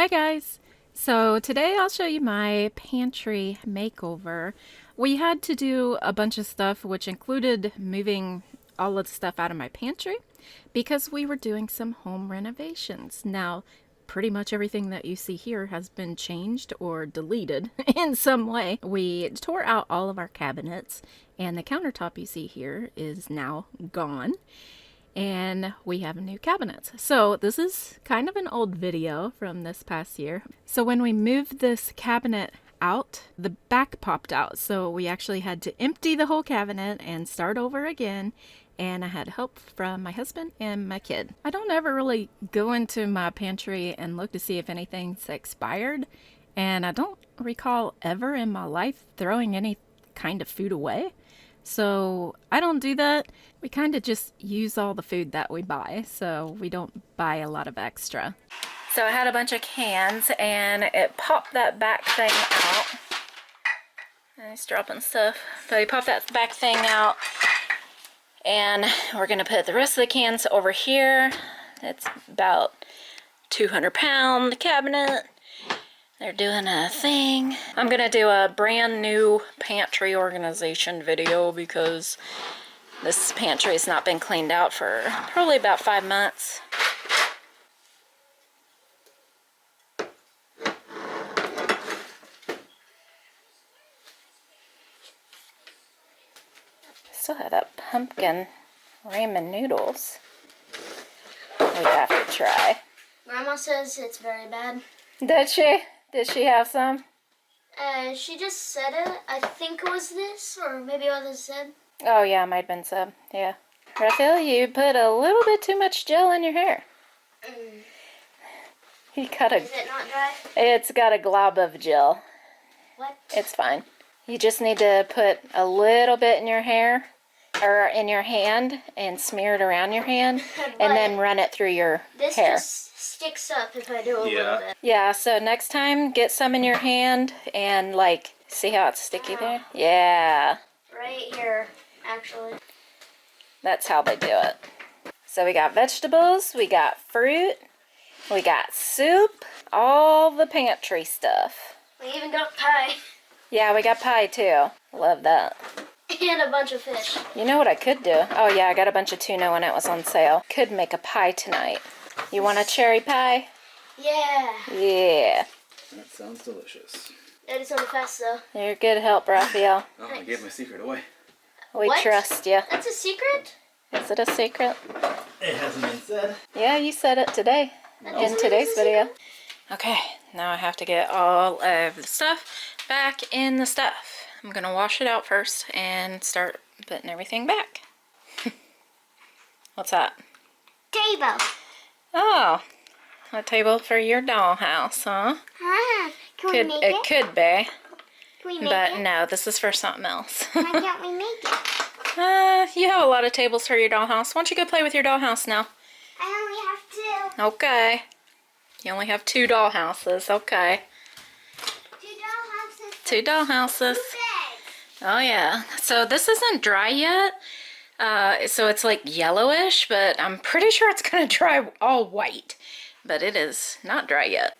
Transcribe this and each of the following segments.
Hi guys! So today I'll show you my pantry makeover. We had to do a bunch of stuff which included moving all of the stuff out of my pantry because we were doing some home renovations. Now pretty much everything that you see here has been changed or deleted in some way. We tore out all of our cabinets and the countertop you see here is now gone. And we have new cabinets. So this is kind of an old video from this past year. So when we moved this cabinet out, the back popped out. So we actually had to empty the whole cabinet and start over again. And I had help from my husband and my kid. I don't ever really go into my pantry and look to see if anything's expired. And I don't recall ever in my life throwing any kind of food away. So I don't do that. We kind of just use all the food that we buy, so we don't buy a lot of extra. So I had a bunch of cans and it popped that back thing out. Nice dropping stuff. But he popped that back thing out and we're gonna put the rest of the cans over here. It's about 200-pound cabinet. They're doing a thing. I'm gonna do a brand new pantry organization video because this pantry has not been cleaned out for probably about 5 months. Still have that pumpkin ramen noodles we have to try. Grandma says it's very bad. Did she? Did she have some? She just said it. I think it was this, or maybe it was Seb. Oh yeah, it might have been Seb. Yeah. Raphael, you put a little bit too much gel in your hair. You got Is it not dry? It's got a glob of gel. What? It's fine. You just need to put a little bit in your hair, or in your hand, and smear it around your hand, and then run it through your This hair. just sticks up if I do a little bit. Yeah, so next time, get some in your hand, and like, see how it's sticky there? Yeah. Right here, actually. That's how they do it. So we got vegetables, we got fruit, we got soup, all the pantry stuff. We even got pie. Yeah, we got pie too. Love that. And a bunch of fish. You know what I could do? Oh yeah, I got a bunch of tuna when it was on sale. Could make a pie tonight. You want a cherry pie? Yeah. Yeah. That sounds delicious. Daddy's on the fast though. You're good help, Raphael. Oh, I gave my secret away. We What? trust you. That's a secret? Is it a secret? It hasn't been said. Yeah, you said it today. In today's video. Okay, now I have to get all of the stuff back in the stuff. I'm gonna wash it out first and start putting everything back. What's that? Table. Oh, a table for your dollhouse, huh? Can we make It could be, Can we make but it? no, this is for something else. Why can't we make it? You have a lot of tables for your dollhouse. Why don't you go play with your dollhouse now? I only have 2. Okay. You only have 2 dollhouses. Okay. 2 dollhouses. 2 dollhouses. 2 bags. Oh yeah. So this isn't dry yet. So it's like yellowish, but I'm pretty sure it's gonna dry all white. But it is not dry yet.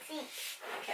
see. Okay.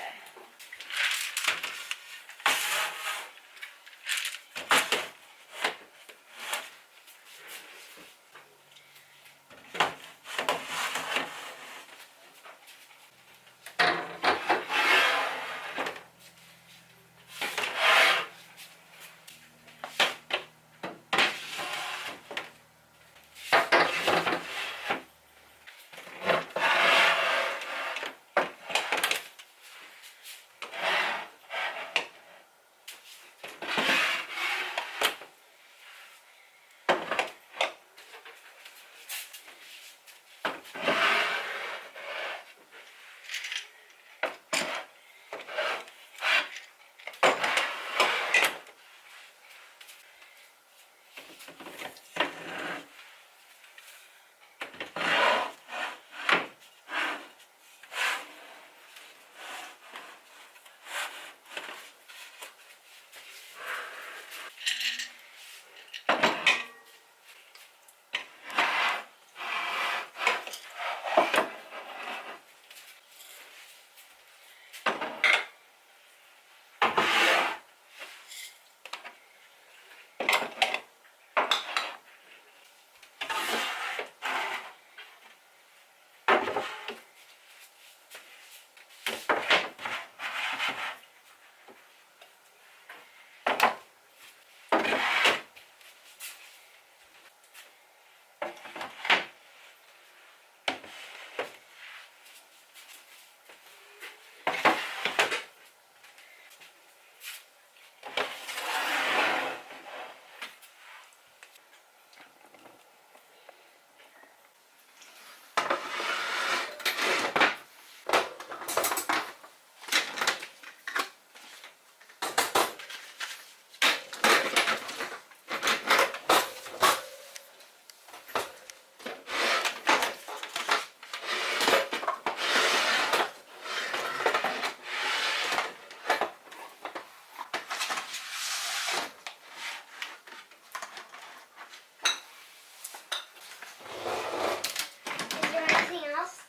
Is there anything else?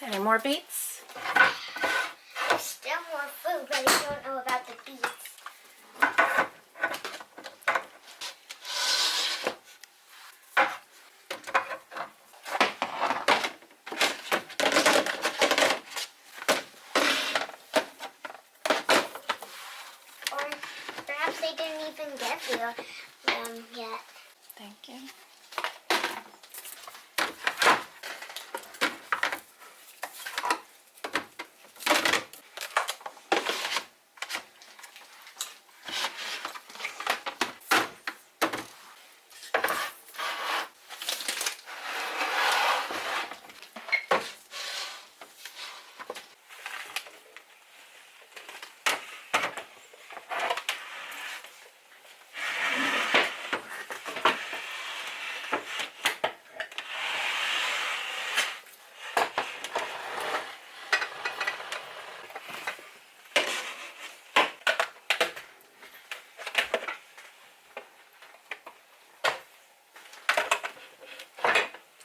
Any more beets? There's still more food, but I don't know about the beets. Or perhaps they didn't even get them yet. Thank you.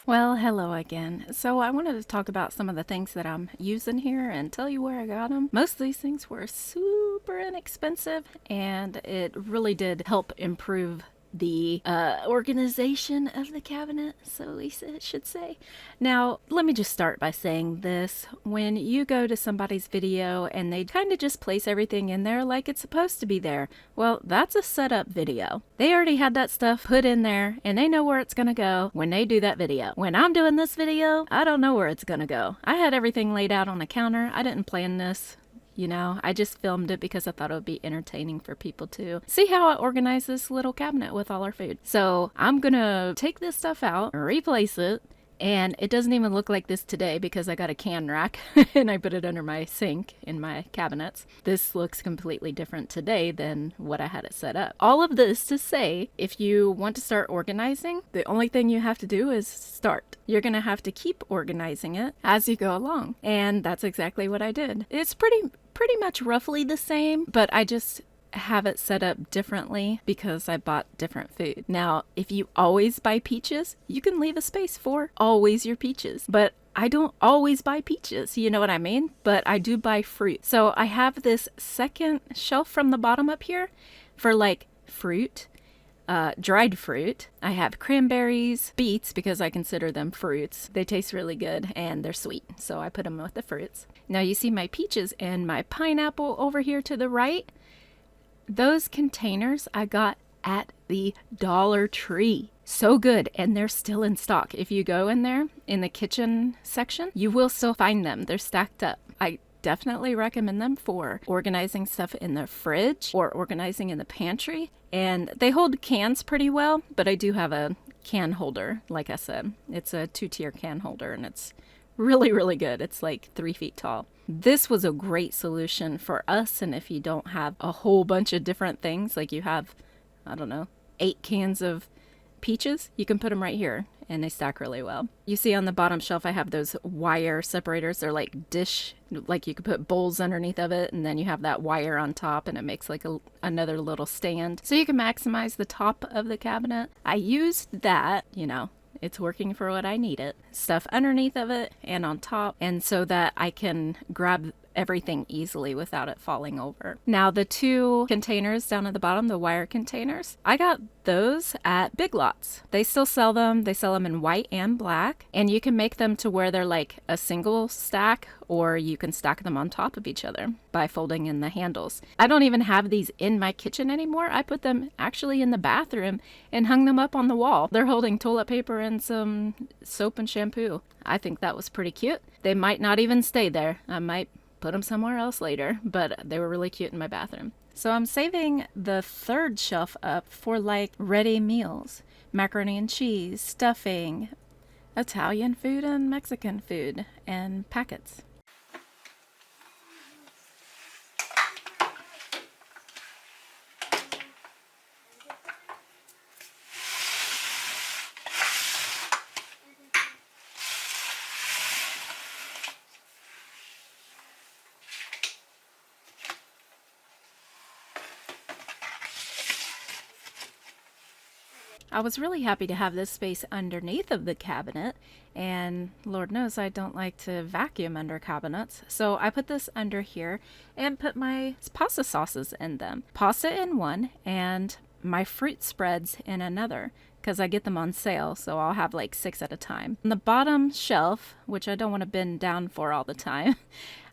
Well, hello again. So, I wanted to talk about some of the things that I'm using here and tell you where I got them. Most of these things were super inexpensive, and it really did help improve the organization of the cabinet, so Lisa should say. Now, let me just start by saying this. When you go to somebody's video and they kind of just place everything in there like it's supposed to be there, well, that's a setup video. They already had that stuff put in there and they know where it's gonna go when they do that video. When I'm doing this video, I don't know where it's gonna go. I had everything laid out on the counter. I didn't plan this. I just filmed it because I thought it would be entertaining for people to see how I organize this little cabinet with all our food. So I'm gonna take this stuff out, replace it, and it doesn't even look like this today because I got a can rack and I put it under my sink in my cabinets. This looks completely different today than what I had it set up. All of this to say, if you want to start organizing, the only thing you have to do is start. You're gonna have to keep organizing it as you go along. And that's exactly what I did. It's pretty much roughly the same, but I just have it set up differently because I bought different food. Now, if you always buy peaches, you can leave a space for always your peaches. But I don't always buy peaches, you know what I mean? But I do buy fruit. So I have this second shelf from the bottom up here for like fruit. Dried fruit. I have cranberries, beets, because I consider them fruits. They taste really good and they're sweet, so I put them with the fruits. Now you see my peaches and my pineapple over here to the right. Those containers I got at the Dollar Tree. So good, and they're still in stock. If you go in there in the kitchen section, you will still find them. They're stacked up. I definitely recommend them for organizing stuff in the fridge or organizing in the pantry. And they hold cans pretty well, but I do have a can holder, like I said. It's a 2-tier can holder, and it's really, really good. It's like 3 feet tall. This was a great solution for us, and if you don't have a whole bunch of different things, like you have, I don't know, 8 cans of peaches, you can put them right here and they stack really well. You see on the bottom shelf I have those wire separators. They're like dish, like you could put bowls underneath of it, and then you have that wire on top and it makes like another little stand. So you can maximize the top of the cabinet. I used that, it's working for what I need it. Stuff underneath of it and on top, and so that I can grab everything easily without it falling over. Now the 2 containers down at the bottom, the wire containers, I got those at Big Lots. They still sell them. They sell them in white and black, and you can make them to where they're like a single stack, or you can stack them on top of each other by folding in the handles. I don't even have these in my kitchen anymore. I put them actually in the bathroom and hung them up on the wall. They're holding toilet paper and some soap and shampoo. I think that was pretty cute. They might not even stay there. I might put them somewhere else later, but they were really cute in my bathroom. So I'm saving the 3rd shelf up for like ready meals, macaroni and cheese, stuffing, Italian food and Mexican food, and packets. I was really happy to have this space underneath of the cabinet, and Lord knows I don't like to vacuum under cabinets, so I put this under here and put my pasta sauces in them. Pasta in one and my fruit spreads in another, because I get them on sale, so I'll have like 6 at a time. On the bottom shelf, which I don't want to bend down for all the time,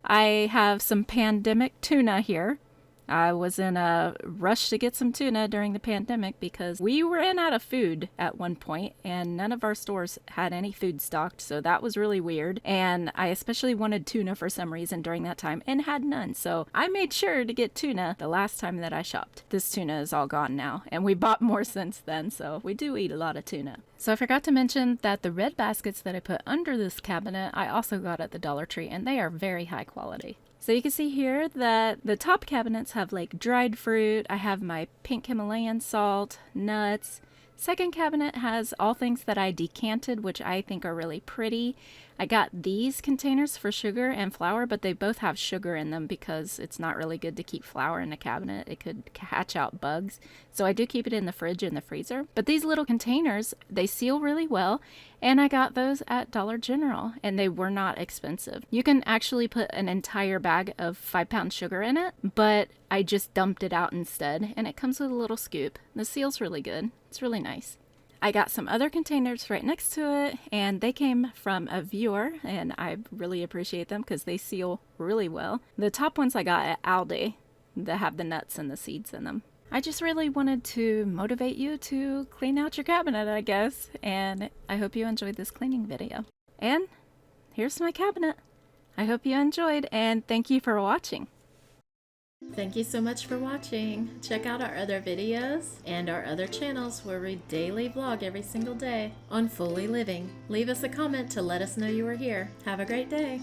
I have some pandemic tuna here. I was in a rush to get some tuna during the pandemic because we ran out of food at one point and none of our stores had any food stocked, so that was really weird. And I especially wanted tuna for some reason during that time and had none, so I made sure to get tuna the last time that I shopped. This tuna is all gone now, and we bought more since then, so we do eat a lot of tuna. So I forgot to mention that the red baskets that I put under this cabinet I also got at the Dollar Tree, and they are very high quality. So you can see here that the top cabinets have like dried fruit. I have my pink Himalayan salt, nuts. Second cabinet has all things that I decanted, which I think are really pretty. I got these containers for sugar and flour, but they both have sugar in them because it's not really good to keep flour in a cabinet. It could hatch out bugs. So I do keep it in the fridge and the freezer. But these little containers, they seal really well, and I got those at Dollar General, and they were not expensive. You can actually put an entire bag of 5-pound sugar in it, but I just dumped it out instead, and it comes with a little scoop. The seal's really good. It's really nice. I got some other containers right next to it, and they came from a viewer, and I really appreciate them because they seal really well. The top ones I got at Aldi that have the nuts and the seeds in them. I just really wanted to motivate you to clean out your cabinet, I guess, and I hope you enjoyed this cleaning video. And here's my cabinet. I hope you enjoyed, and thank you for watching. Thank you so much for watching. Check out our other videos and our other channels where we daily vlog every single day on Fully Living. Leave us a comment to let us know you were here. Have a great day.